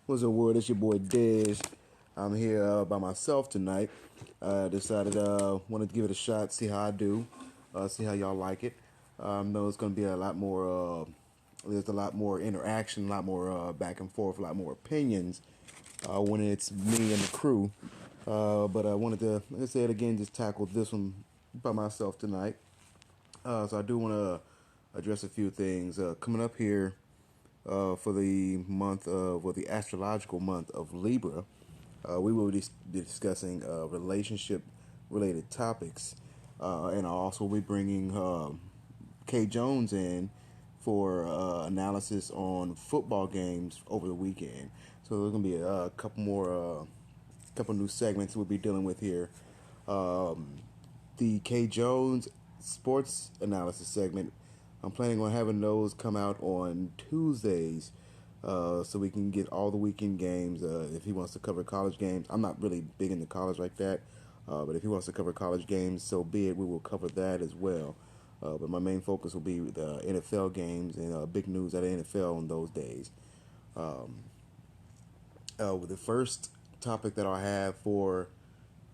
What's up, world? It's your boy Dez. I'm here by myself tonight. Decided wanted to give it a shot, see how I do, see how y'all like it. Know it's gonna be a lot more. There's a lot more interaction, a lot more back and forth, a lot more opinions when it's me and the crew. But I wanted to, like I said again, just tackle this one by myself tonight. So I do want to address a few things coming up here for the month of, well, the astrological month of Libra. We will be discussing relationship related topics, and I'll also be bringing Kay Jones in for analysis on football games over the weekend. So there's gonna be a couple more, couple new segments we'll be dealing with here. The Kay Jones sports analysis segment. I'm planning on having those come out on Tuesdays, so we can get all the weekend games. If he wants to cover college games, I'm not really big into college like that, but if he wants to cover college games, so be it. We will cover that as well. But my main focus will be the NFL games and big news out of NFL on those days. The first topic that I have for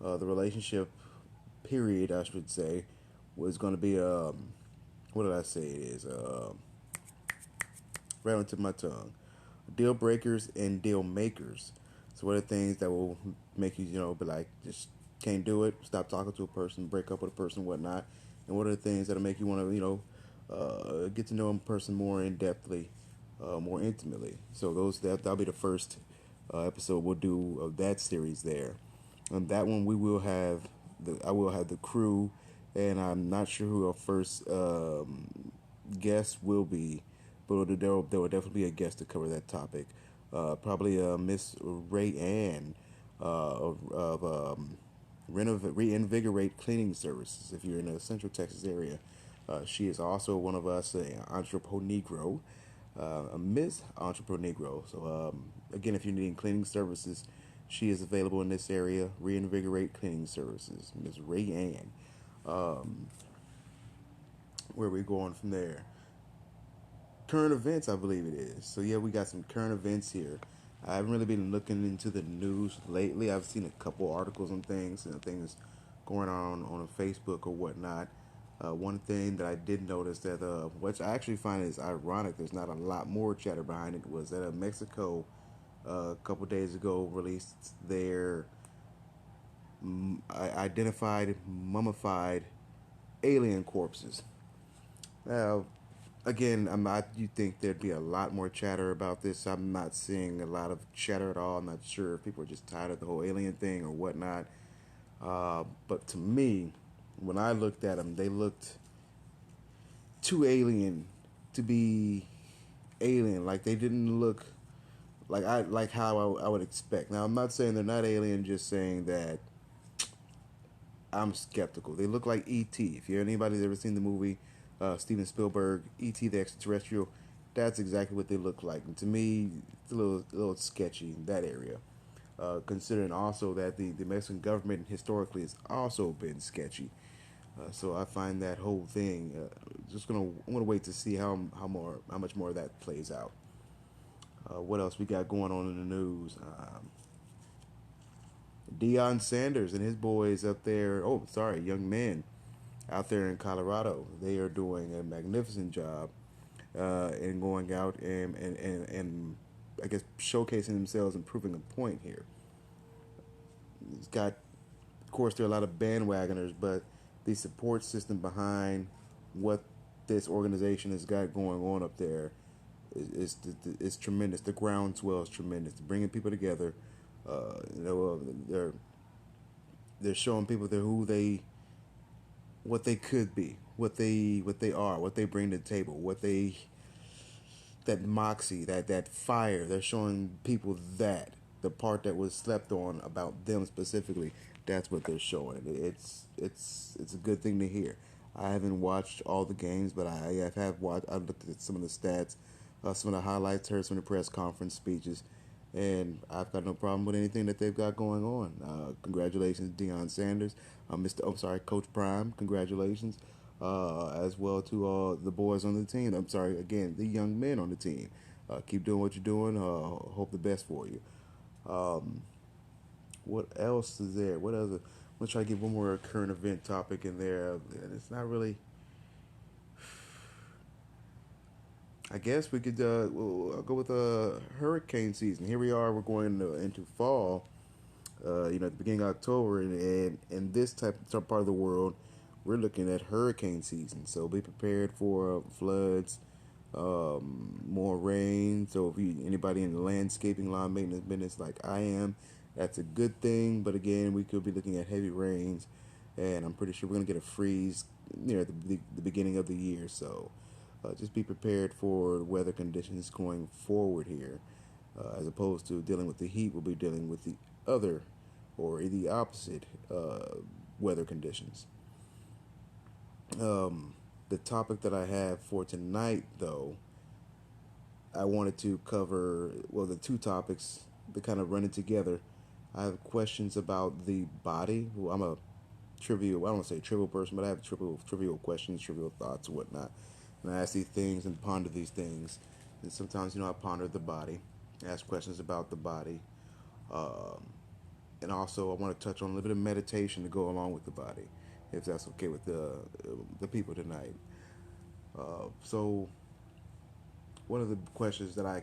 the relationship period, I should say, was going to be what did I say it is? Right onto my tongue. Deal breakers and deal makers. So what are the things that will make you, be like, just can't do it, stop talking to a person, break up with a person, whatnot? And what are the things that'll make you want to, get to know a person more in depthly, more intimately? So that'll be the first episode we'll do of that series there. On that one, I will have the crew, and I'm not sure who our first guest will be, but there will definitely be a guest to cover that topic. Probably Miss Ray Ann of Reinvigorate Cleaning Services. If you're in the Central Texas area, she is also one of us, an entrepreneur, a Miss Entrepreneur. So again, if you're needing cleaning services, she is available in this area. Reinvigorate Cleaning Services, Miss Ray Ann. Where are we going from there? Current events, I believe it is. So yeah, we got some current events here. I haven't really been looking into the news lately. I've seen a couple articles on things and things going on Facebook or whatnot. One thing that I did notice that, which I actually find is ironic, there's not a lot more chatter behind it, was that Mexico a couple days ago released their identified mummified alien corpses. Now, again, I'm not. You think there'd be a lot more chatter about this? I'm not seeing a lot of chatter at all. I'm not sure if people are just tired of the whole alien thing or whatnot. But to me, when I looked at them, they looked too alien to be alien. Like they didn't look like how I would expect. Now, I'm not saying they're not alien. Just saying that I'm skeptical. They look like E.T. If you're anybody's ever seen the movie Steven Spielberg, E.T. the Extraterrestrial, that's exactly what they look like. And to me, it's a little sketchy in that area. Considering also that the Mexican government historically has also been sketchy. So I find that whole thing I'm gonna wait to see how much more of that plays out. What else we got going on in the news? Deion Sanders and his boys up there. Oh, sorry, young men out there in Colorado. They are doing a magnificent job in going out and I guess showcasing themselves and proving a point here. It's got, of course, there are a lot of bandwagoners, but the support system behind what this organization has got going on up there is tremendous. The groundswell is tremendous. Bringing people together, they're showing people what they could be, what they are, what they bring to the table, what they that moxie, that fire. They're showing people that the part that was slept on about them specifically. That's what they're showing. It's a good thing to hear. I haven't watched all the games, but have watched. I've looked at some of the stats, some of the highlights, heard some of the press conference speeches, and I've got no problem with anything that they've got going on. Congratulations, Deion Sanders, Mr. I'm sorry, Coach Prime. Congratulations, as well to the boys on the team. I'm sorry, again, the young men on the team. Keep doing what you're doing. Hope the best for you. Um, what else is there? What other? I'm gonna try to get one more current event topic in there, and it's not really. I guess we could I'll go with hurricane season. Here we are. We're going into fall. At the beginning of October, and in this part of the world, we're looking at hurricane season. So be prepared for floods, more rain. So if anybody in the landscaping, lawn maintenance business like I am, that's a good thing. But again, we could be looking at heavy rains, and I'm pretty sure we're gonna get a freeze near the beginning of the year. So just be prepared for weather conditions going forward here. As opposed to dealing with the heat, we'll be dealing with the other or the opposite weather conditions. The topic that I have for tonight, though, I wanted to cover, well, the two topics that kind of running together. I have questions about the body. Well, I'm a trivial, I don't want to say trivial person, but I have trivial questions, trivial thoughts, and whatnot. And I ask these things and ponder these things. And sometimes, I ponder the body, ask questions about the body. Um, and also, I want to touch on a little bit of meditation to go along with the body, if that's okay with the people tonight. So, one of the questions that I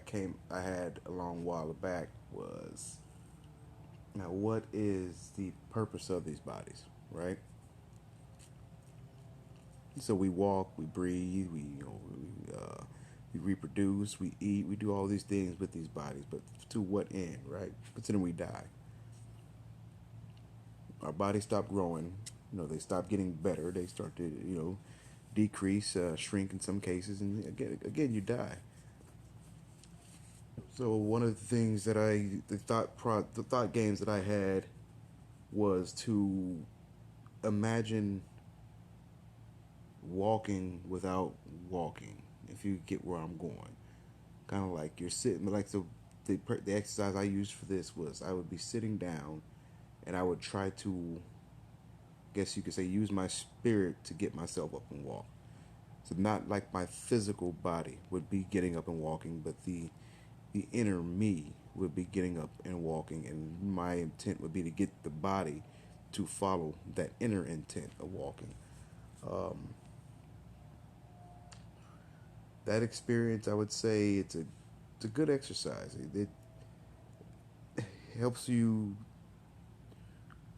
had a long while back was, now, what is the purpose of these bodies, right? So we walk, we breathe, we reproduce, we eat, we do all these things with these bodies, but to what end, right? Considering we die, our bodies stop growing. They stop getting better. They start to, decrease, shrink in some cases, and again, you die. So one of the things that the thought games that I had was to imagine walking without walking. If you get where I'm going, kind of like you're sitting, like the exercise I used for this was I would be sitting down, and I would try to, guess you could say, use my spirit to get myself up and walk. So not like my physical body would be getting up and walking, but the inner me would be getting up and walking, and my intent would be to get the body to follow that inner intent of walking. Um, that experience, I would say, it's a good exercise. It helps you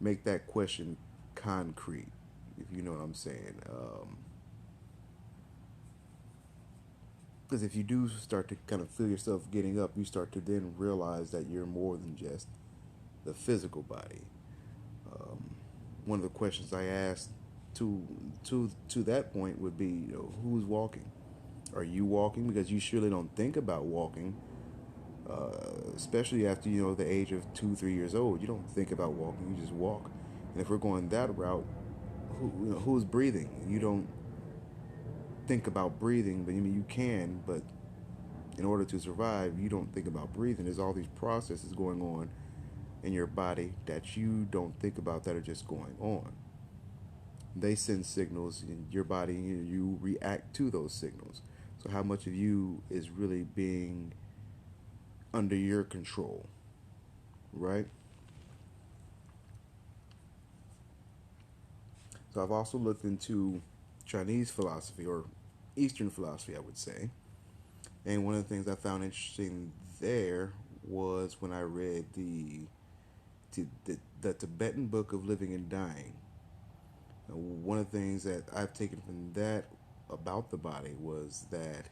make that question concrete, if you know what I'm saying. Because if you do start to kind of feel yourself getting up, you start to then realize that you're more than just the physical body. Um, One of the questions I asked to to that point would be, who's walking? Are you walking? Because you surely don't think about walking, especially after the age of 2, 3 years old. You don't think about walking; you just walk. And if we're going that route, who's breathing? You don't think about breathing, but you can. But in order to survive, you don't think about breathing. There's all these processes going on in your body that you don't think about that are just going on. They send signals in your body, and you react to those signals. So how much of you is really being under your control, right? So I've also looked into Chinese philosophy, or Eastern philosophy, I would say. And one of the things I found interesting there was when I read the Tibetan Book of Living and Dying. One of the things that I've taken from that about the body was that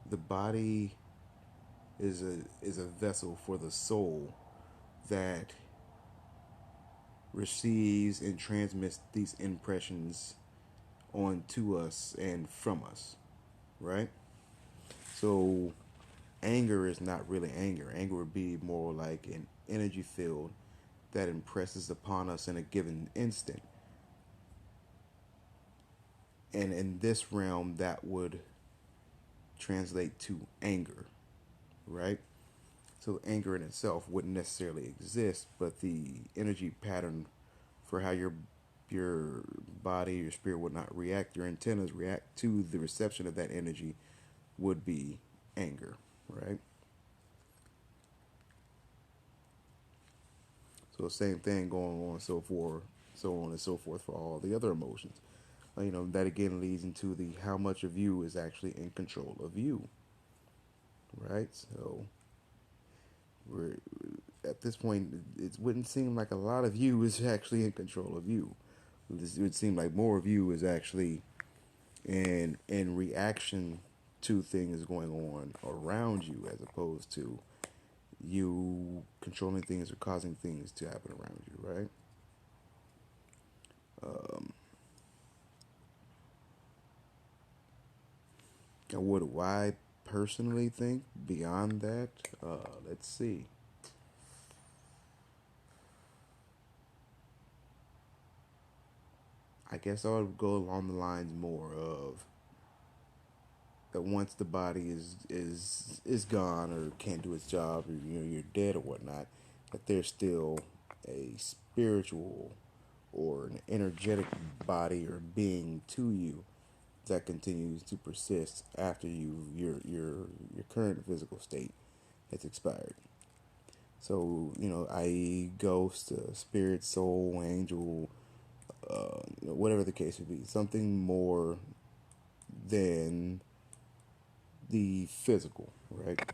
the body is a vessel for the soul that receives and transmits these impressions onto us and from us, right? So anger is not really anger. Anger would be more like an energy field that impresses upon us in a given instant. And in this realm, that would translate to anger, right? So anger in itself wouldn't necessarily exist, but the energy pattern for how your body, your spirit would not react, your antennas react to the reception of that energy would be anger. right? So same thing going on, so on and so forth for all the other emotions. That again leads into the how much of you is actually in control of you, right? So we're at this point, it wouldn't seem like a lot of you is actually in control of you. It would seem like more of you is actually in reaction to things going on around you, as opposed to you controlling things or causing things to happen around you, right? Um, and what do I personally think beyond that? Let's see. I guess I would go along the lines more of that once the body is gone or can't do its job, or you're dead or whatnot, that there's still a spiritual or an energetic body or being to you that continues to persist after your current physical state has expired. So i.e., ghost, spirit, soul, angel, whatever the case would be, something more than the physical, right?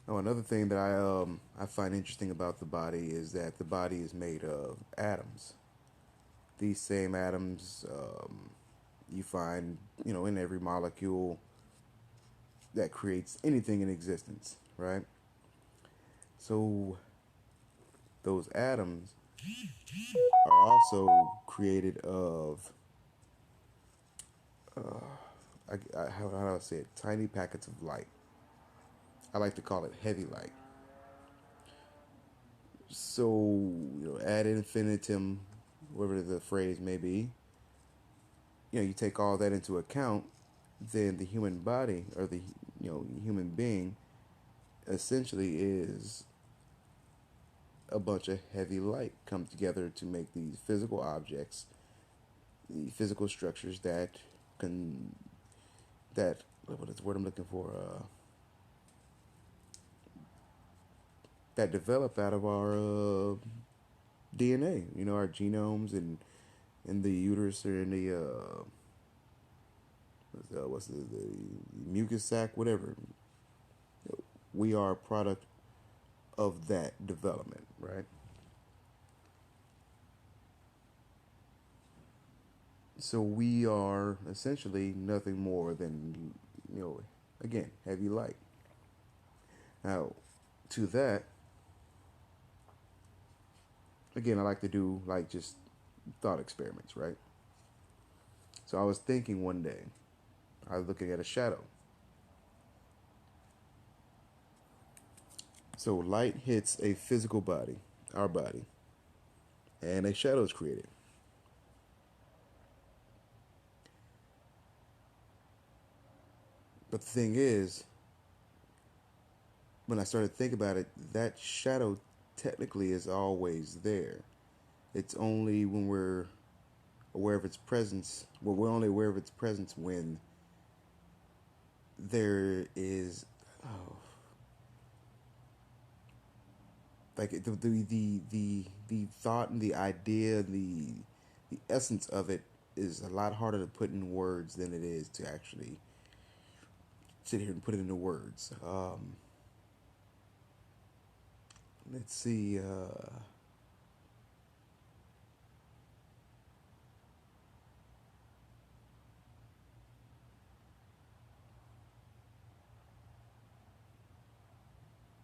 Oh, another thing that I find interesting about the body is that the body is made of atoms. These same atoms you find in every molecule that creates anything in existence, right? So those atoms are also created of how do I say it? Tiny packets of light. I like to call it heavy light. So ad infinitum, whatever the phrase may be, you take all that into account, then the human body or the human being essentially is a bunch of heavy light come together to make these physical objects, the physical structures that can that what is the word I'm looking for? That develop out of our DNA. Our genomes and in the uterus or in the what's the mucus sac, whatever. We are a product of that development, right? So we are essentially nothing more than, again, heavy light. Now, to that, again, I like to do like just thought experiments, right? So I was thinking one day, I was looking at a shadow. So light hits a physical body, our body, and a shadow is created. But the thing is, when I started to think about it, that shadow technically is always there. It's only when we're aware of its presence. Well, we're only aware of its presence when there is, oh, like the thought and the idea, the essence of it is a lot harder to put in words than it is to actually sit here and put it into words. Let's see.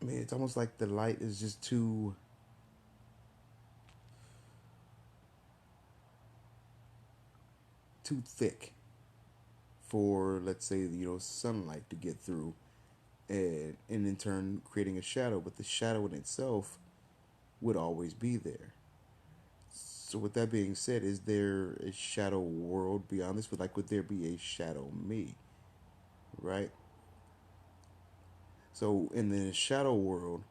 I mean, it's almost like the light is just too thick for, let's say, sunlight to get through, and in turn creating a shadow. But the shadow in itself would always be there. So with that being said, is there a shadow world beyond this? Would there be a shadow me? Right. So in the shadow world,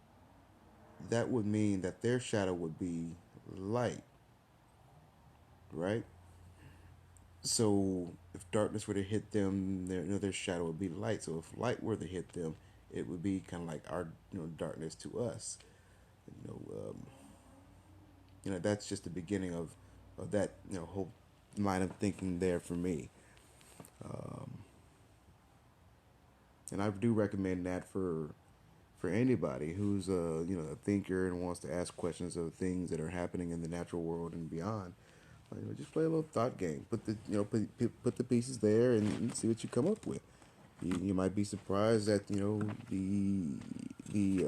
that would mean that their shadow would be light, right? So if darkness were to hit them, their shadow would be light. So if light were to hit them, it would be kind of like our darkness to us. You know, that's just the beginning of that whole line of thinking there for me. And I do recommend that for anybody who's a thinker and wants to ask questions of things that are happening in the natural world and beyond. Just play a little thought game. Put the put the pieces there and see what you come up with. You might be surprised at the the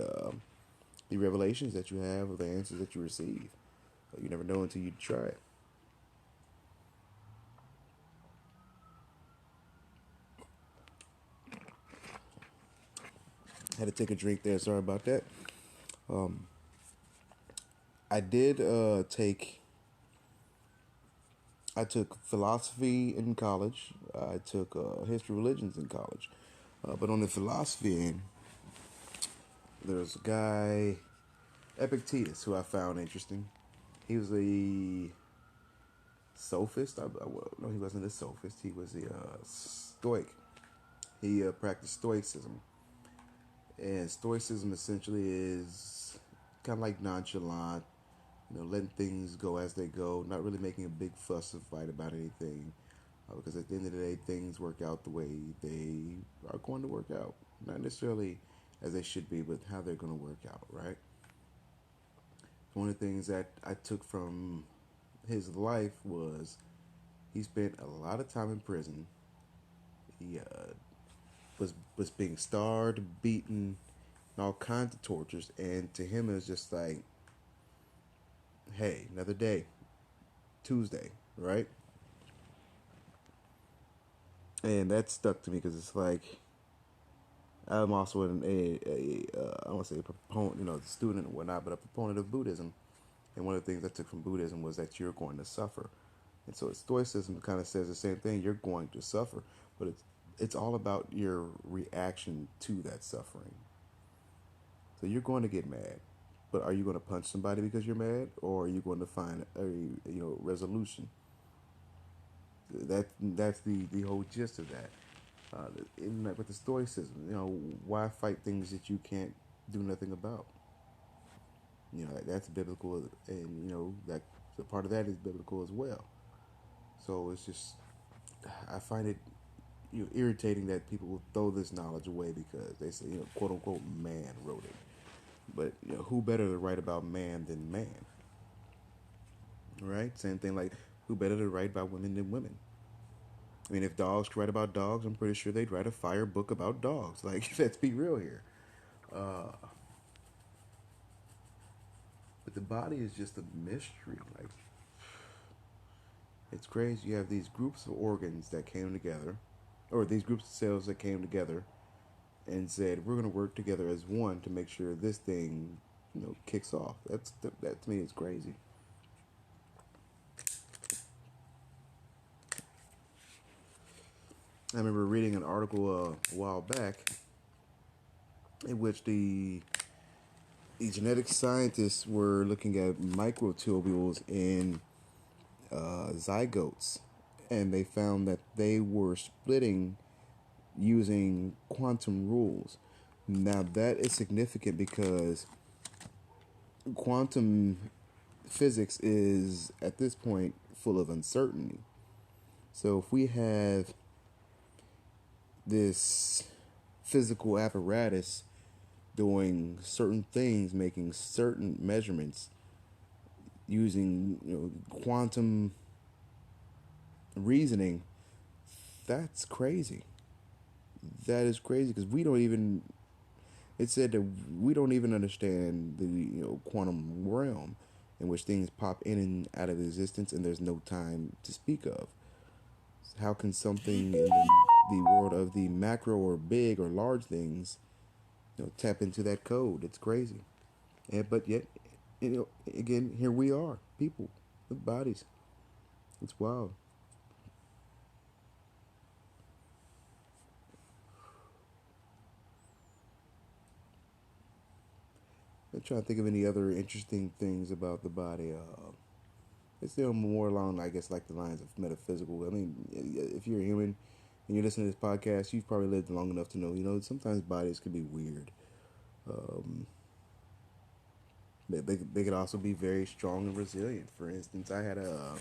revelations that you have or the answers that you receive. You never know until you try it. Had to take a drink there. Sorry about that. Um, I did take. I took philosophy in college. I took history of religions in college. But on the philosophy end, there's a guy, Epictetus, who I found interesting. He was a sophist. Well, no, he wasn't a sophist. He was a stoic. He practiced stoicism. And stoicism essentially is kind of like nonchalant, letting things go as they go, not really making a big fuss or fight about anything. Because at the end of the day, things work out the way they are going to work out. Not necessarily as they should be, but how they're going to work out, right? One of the things that I took from his life was he spent a lot of time in prison. He was being starved, beaten, and all kinds of tortures. And to him, it was just like, hey, another day, Tuesday, right? And that stuck to me because it's like I'm also I don't want to say a proponent, a student and whatnot, but a proponent of Buddhism. And one of the things I took from Buddhism was that you're going to suffer. And so Stoicism kind of says the same thing. You're going to suffer, but it's all about your reaction to that suffering. So you're going to get mad, but are you going to punch somebody because you're mad, or are you going to find a resolution? That's the whole gist of that. In like with the Stoicism, why fight things that you can't do nothing about? That's biblical, and that the part of that is biblical as well. So it's just I find it irritating that people will throw this knowledge away because they say quote unquote man wrote it. But who better to write about man than man, right? Same thing like who better to write about women than women. I mean, if dogs could write about dogs, I'm pretty sure they'd write a fire book about dogs. Like, let's be real here. Uh, but the body is just a mystery. Like, it's crazy. You have these groups of organs that came together, or these groups of cells that came together and said, "We're going to work together as one to make sure this thing, kicks off." That to me is crazy. I remember reading an article a while back in which the genetic scientists were looking at microtubules in zygotes, and they found that they were splitting using quantum rules. Now that is significant because quantum physics is at this point full of uncertainty. So if we have this physical apparatus doing certain things, making certain measurements using quantum reasoning, that's crazy. That is crazy because we don't even. It said that we don't even understand the quantum realm in which things pop in and out of existence, and there's no time to speak of. How can something in the world of the macro or big or large things, tap into that code? It's crazy. But yet, again, here we are, people with bodies. It's wild. I'm trying to think of any other interesting things about the body. It's still more along, I guess, like the lines of metaphysical. I mean, if you're a human and you're listening to this podcast, you've probably lived long enough to know, sometimes bodies can be weird. Um, they could also be very strong and resilient. For instance, I had a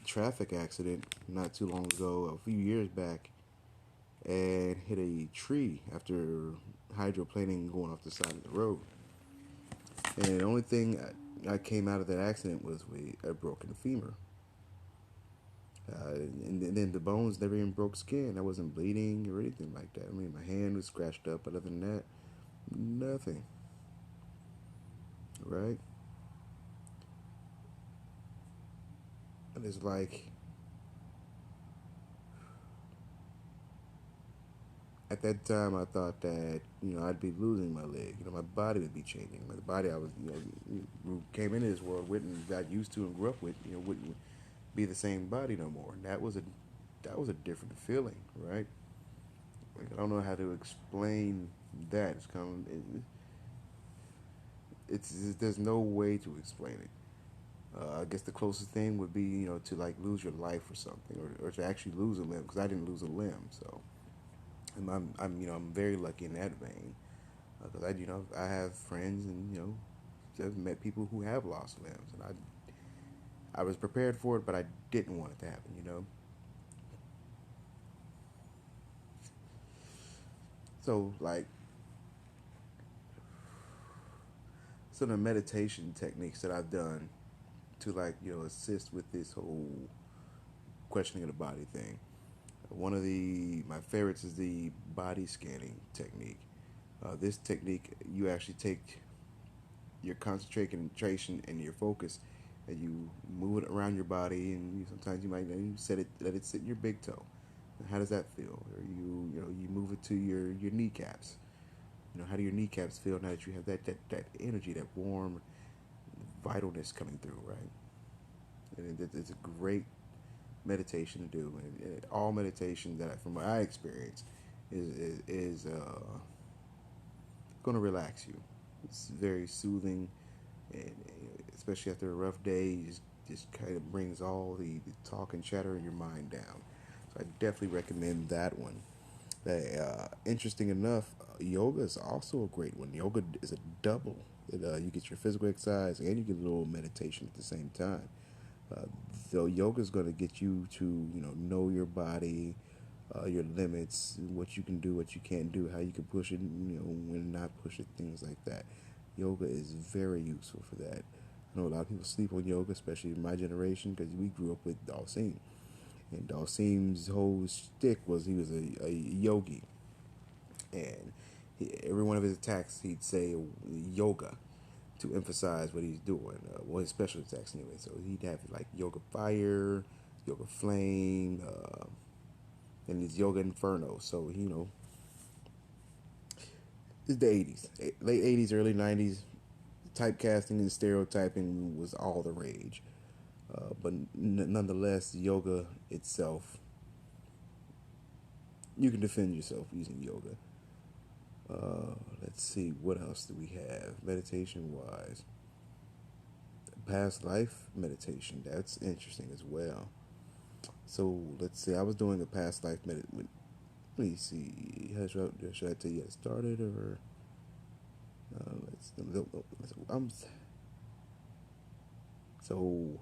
traffic accident not too long ago, a few years back, and hit a tree after hydroplaning going off the side of the road. And the only thing I came out of that accident was with a broken femur. And then the bones never even broke skin. I wasn't bleeding or anything like that. I mean, my hand was scratched up, but other than that, nothing. Right? And it's like, at that time, I thought that, I'd be losing my leg. My body would be changing. The body I was, came into this world with and got used to and grew up with, wouldn't be the same body no more. And that was a different feeling, right? Like, I don't know how to explain that. It's there's no way to explain it. I guess the closest thing would be, to like lose your life or something, or to actually lose a limb, because I didn't lose a limb. So I'm very lucky in that vein, because I have friends, and I've met people who have lost limbs, and I was prepared for it, but I didn't want it to happen. So like, some of the meditation techniques that I've done to, like, assist with this whole questioning of the body thing. One of my favorites is the body scanning technique. This technique, you actually take your concentration and your focus, and you move it around your body, and sometimes you might let it sit in your big toe. How does that feel? Or you move it to your kneecaps. How do your kneecaps feel now that you have that energy, that warm vitalness coming through, right? And it's a great meditation to do, and all meditation that, from my experience, is going to relax you. It's very soothing, and especially after a rough day, just kind of brings all the talk and chatter in your mind down. So I definitely recommend that one. Interesting enough, yoga is also a great one. Yoga is a double. You get your physical exercise and you get a little meditation at the same time. Uh, so yoga is going to get you to know your body, your limits, what you can do, what you can't do, how you can push it, when not push it, things like that. Yoga is very useful for that. I know a lot of people sleep on yoga, especially in my generation, because we grew up with Dalsim. And Dalsim's whole shtick was he was a yogi, and every one of his attacks he'd say yoga to emphasize what he's doing. Well, his special attacks anyway. So he'd have like yoga fire, yoga flame, and his yoga inferno. So it's the '80s, late '80s, early '90s. Typecasting and stereotyping was all the rage. But nonetheless, yoga itself, you can defend yourself using yoga. Let's see, what else do we have meditation wise? Past life meditation, that's interesting as well. So let's see, I was doing a past life meditation. Let me see, should I tell you how it started, or I'm so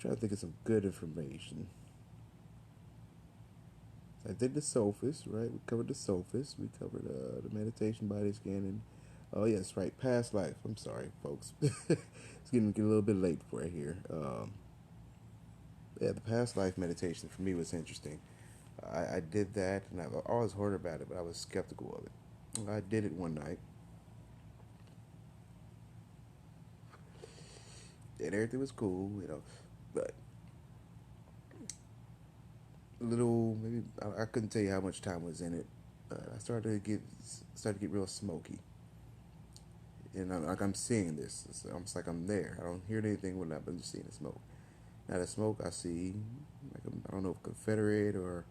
trying to think of some good information. I did the sophist, right? We covered the sophist. We covered the meditation, body scanning. Oh yes, right. Past life. I'm sorry, folks. It's getting a little bit late for it here. Yeah, the past life meditation for me was interesting. I did that, and I've always heard about it, but I was skeptical of it. I did it one night, and everything was cool, but little maybe I couldn't tell you how much time was in it. I started to get real smoky, and I'm seeing this. It's almost like I'm there. I don't hear anything when I'm just seeing the smoke. Now the smoke I see, like I don't know if Confederate or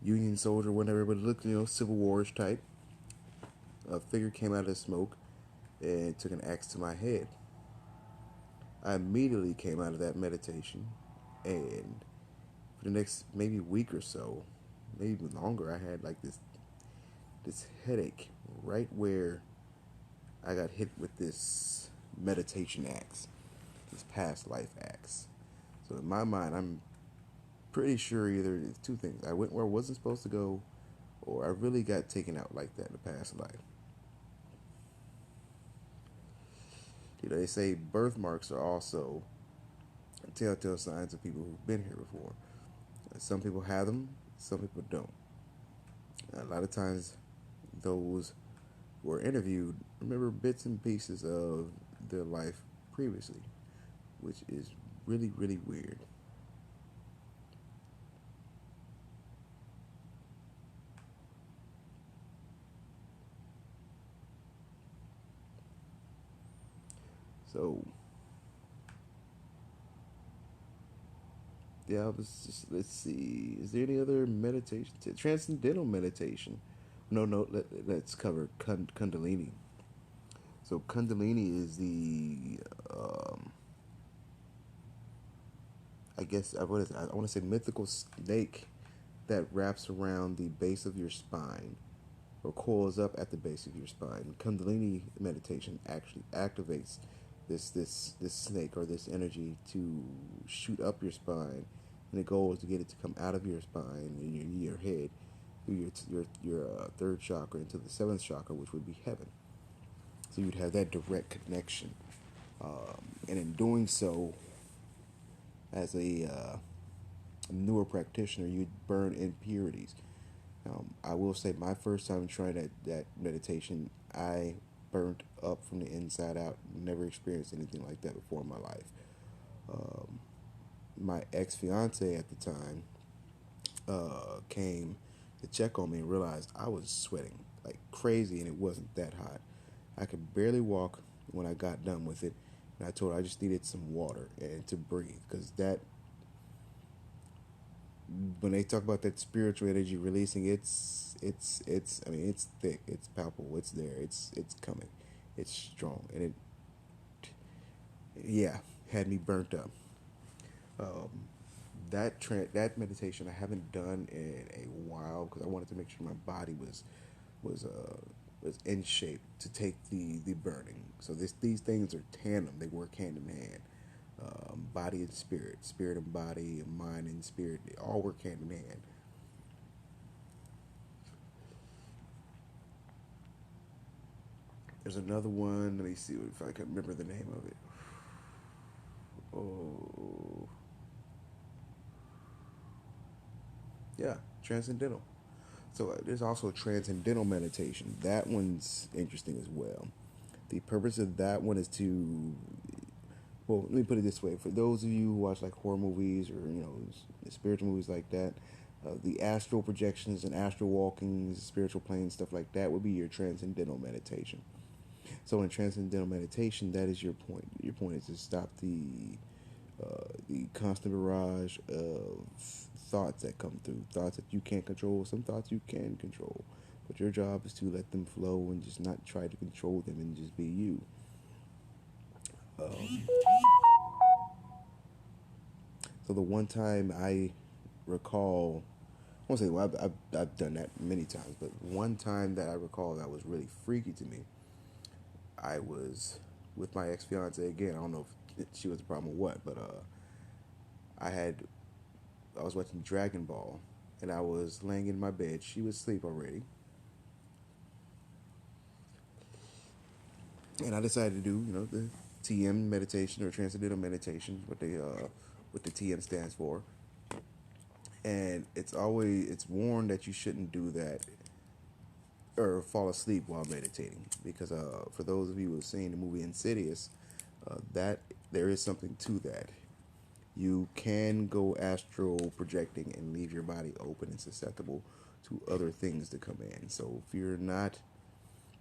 Union soldier, whatever, but it looked, Civil Warish type. A figure came out of the smoke and took an axe to my head. I immediately came out of that meditation, and for the next maybe week or so, maybe even longer, I had like this headache right where I got hit with this meditation axe, this past life axe. So in my mind, I'm pretty sure either it's two things: I went where I wasn't supposed to go, or I really got taken out like that in the past life. They say birthmarks are also telltale signs of people who've been here before. Some people have them, some people don't. A lot of times, those who are interviewed remember bits and pieces of their life previously, which is really, really weird. So, yeah, I was just, let's see. Is there any other meditation? Transcendental meditation. No, no, let's cover Kundalini. So, Kundalini is um, I guess, what is it? I want to say mythical snake that wraps around the base of your spine or coils up at the base of your spine. Kundalini meditation actually activates this snake or this energy to shoot up your spine, and the goal is to get it to come out of your spine and your head through your third chakra into the seventh chakra, which would be heaven. So you'd have that direct connection, and in doing so, as a newer practitioner, you'd burn impurities. I will say my first time trying that meditation, I burnt up from the inside out. Never experienced anything like that before in my life. Um, my ex fiance at the time came to check on me and realized I was sweating like crazy and it wasn't that hot. I could barely walk when I got done with it. And I told her I just needed some water and to breathe because that when they talk about that spiritual energy releasing, it's I mean it's thick, it's palpable, it's there, it's coming, it's strong, and it yeah had me burnt up. Um, that meditation I haven't done in a while because I wanted to make sure my body was was in shape to take the burning. So these things are tandem; they work hand in hand. Body and spirit, spirit and body, and mind and spirit, they all work hand in hand. There's another one. Let me see if I can remember the name of it. Oh, yeah, transcendental. So there's also transcendental meditation. That one's interesting as well. The purpose of that one is to, well, let me put it this way: for those of you who watch like horror movies or spiritual movies like that, the astral projections and astral walkings, spiritual planes, stuff like that would be your transcendental meditation. So in transcendental meditation, that is your point. Your point is to stop the constant barrage of thoughts that come through, thoughts that you can't control, some thoughts you can control. But your job is to let them flow and just not try to control them and just be you. Um, so the one time I recall, I won't say, well, I've done that many times, but one time that I recall that was really freaky to me, I was with my ex fiance again. I don't know if she was the problem or what, but I had I was watching Dragon Ball, and I was laying in my bed. She was asleep already, and I decided to do the TM meditation or transcendental meditation, what the TM stands for. And it's warned that you shouldn't do that or fall asleep while meditating because for those of you who have seen the movie Insidious, that there is something to that. You can go astral projecting and leave your body open and susceptible to other things to come in. So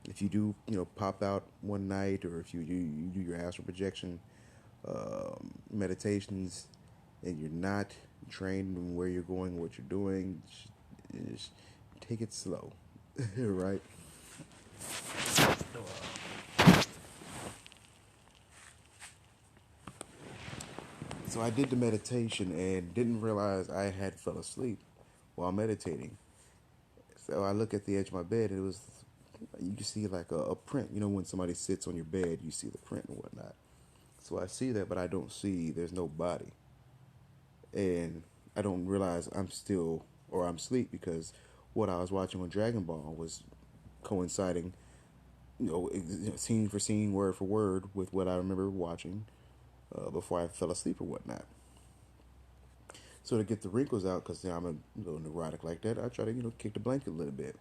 if you do, pop out one night, or if you do your astral projection meditations, and you're not trained in where you're going, what you're doing, Just take it slow, right? So I did the meditation and didn't realize I had fell asleep while meditating. So I look at the edge of my bed and it was, you can see like a print. You know, when somebody sits on your bed, you see the print and whatnot. So I see that, but I don't see, there's no body. And I don't realize I'm still, or I'm asleep because what I was watching on Dragon Ball was coinciding, scene for scene, word for word with what I remember watching before I fell asleep or whatnot. So to get the wrinkles out, because I'm a little neurotic like that, I try to kick the blanket a little bit.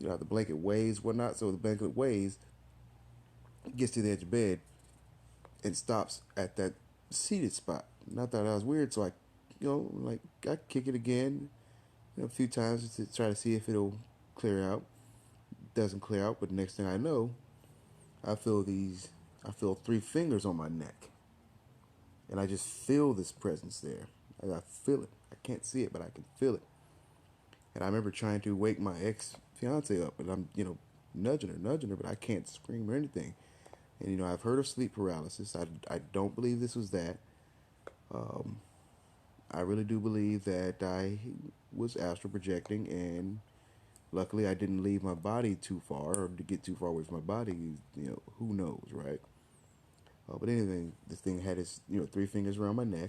How the blanket weighs, whatnot. So the blanket weighs, gets to the edge of bed, and stops at that seated spot. And I thought that was weird, so I kick it again, a few times to try to see if it'll clear out. Doesn't clear out, but next thing I know, I feel these. I feel three fingers on my neck, and I just feel this presence there. I feel it. I can't see it, but I can feel it. And I remember trying to wake my ex fiance up, and I'm nudging her, but I can't scream or anything. And I've heard of sleep paralysis. I don't believe this was that. Um, I really do believe that I was astral projecting, and luckily I didn't leave my body too far or to get too far away from my body. Who knows, right? But anyway, this thing had its three fingers around my neck,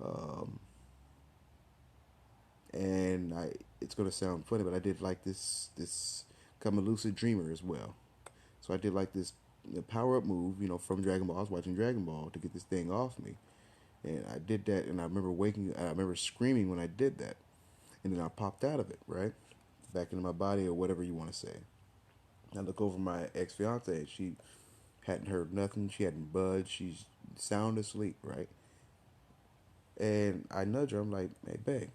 um, and I. It's gonna sound funny, but I did like this come a lucid dreamer as well. So I did like this power up move, from Dragon Ball. I was watching Dragon Ball to get this thing off me. And I did that, and I remember screaming when I did that. And then I popped out of it, right? Back into my body or whatever you want to say. I look over my ex fiance. She hadn't heard nothing. She hadn't budged. She's sound asleep, right? And I nudge her. I'm like, hey, babe.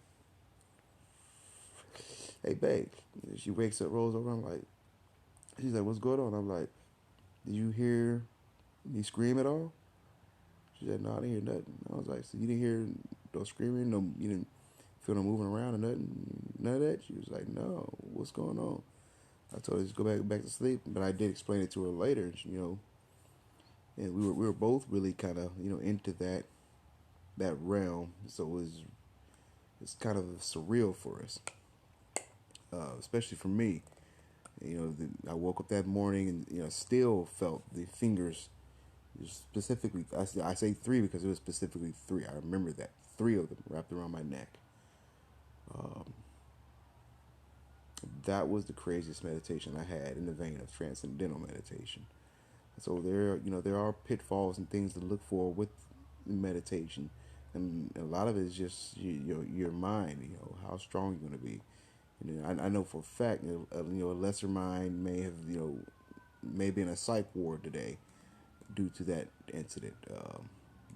Hey, babe. She wakes up, rolls over. I'm like, she's like, what's going on? I'm like, did you hear me scream at all? She said, no, I didn't hear nothing. I was like, so you didn't hear no screaming? No, you didn't feel no moving around or nothing? None of that? She was like, no, what's going on? I told her just go back to sleep, but I did explain it to her later, and we were both really kind of into that realm, so it's kind of surreal for us, especially for me. I woke up that morning and still felt the fingers. Specifically, I say three because it was specifically three. I remember that three of them wrapped around my neck. Um, that was the craziest meditation I had in the vein of transcendental meditation. So there are pitfalls and things to look for with meditation, and a lot of it is just your mind. How strong you're going to be. I know for a fact, a lesser mind may have may be in a psych ward today due to that incident.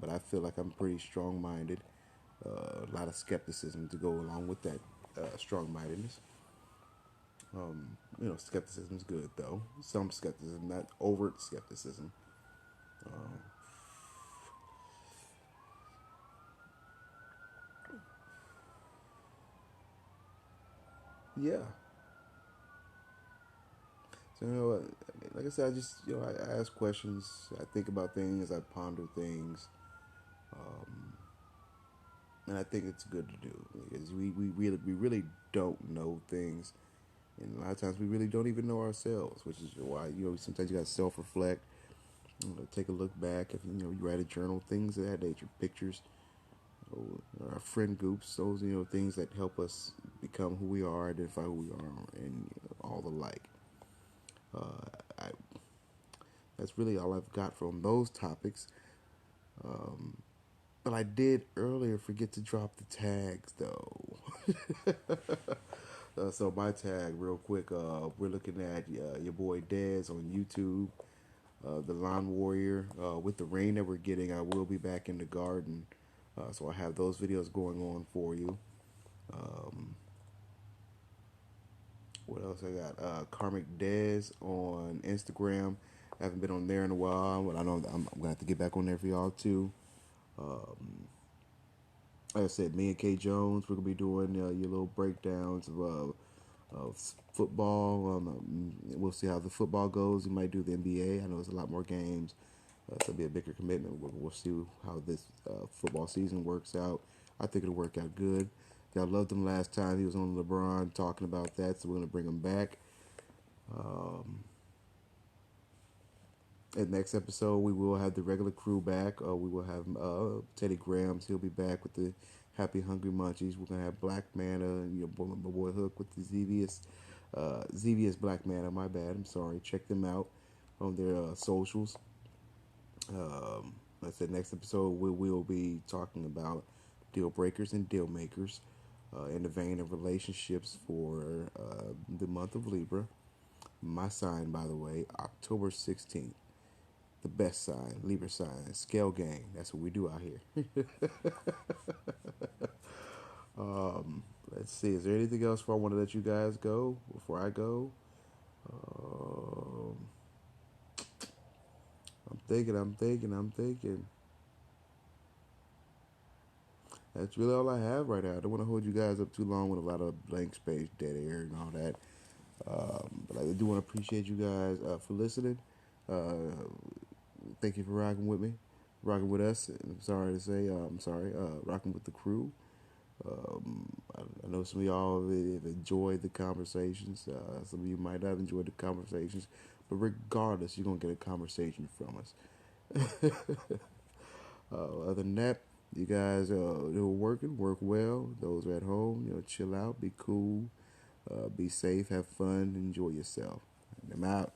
But I feel like I'm pretty strong minded. A lot of skepticism to go along with that strong mindedness. Skepticism is good though. Some skepticism, not overt skepticism. Um, yeah. So like I said, I just I ask questions. I think about things. I ponder things. Um, and I think it's good to do because we really don't know things, and a lot of times we really don't even know ourselves, which is why sometimes you got to self reflect, take a look back. If you write a journal, things of that nature, pictures, our friend groups, those things that help us become who we are, identify who we are, and all the like. I That's really all I've got from those topics. Um, but I did earlier forget to drop the tags though. So my tag, real quick, we're looking at your boy Dez on YouTube, the Lawn Warrior. With the rain that we're getting, I will be back in the garden, so I have those videos going on for you. Um, what else I got? Karmic Dez on Instagram. I haven't been on there in a while, but I know I'm gonna have to get back on there for y'all too. Um, Like I said, me and Kay Jones, we're gonna be doing your little breakdowns of football. We'll see how the football goes. We might do the NBA. I know there's a lot more games, so it'll be a bigger commitment. We'll see how this football season works out. I think it'll work out good. Y'all loved him last time. He was on LeBron talking about that, so we're gonna bring him back. Um, In the next episode, we will have the regular crew back. We will have Teddy Grahams. He'll be back with the Happy Hungry Munchies. We're gonna have Black Manta and my boy Hook with the ZVS Black Manta. My bad. I'm sorry. Check them out on their socials. Like I said, next episode we will be talking about deal breakers and deal makers in the vein of relationships for the month of Libra. My sign, by the way, October 16th. The best sign, Libra sign, scale gang. That's what we do out here. Let's see. Is there anything else I want to let you guys go before I go? Um, I'm thinking. That's really all I have right now. I don't want to hold you guys up too long with a lot of blank space, dead air, and all that. But I do want to appreciate you guys for listening. Uh, Thank you for rocking with me, rocking with us. I'm sorry to say, I'm sorry, rocking with the crew. I know some of y'all have enjoyed the conversations. Some of you might not have enjoyed the conversations, but regardless, you're gonna get a conversation from us. Other than that, you guys who are working, work well. Those are at home, chill out, be cool, be safe, have fun, enjoy yourself. I'm out.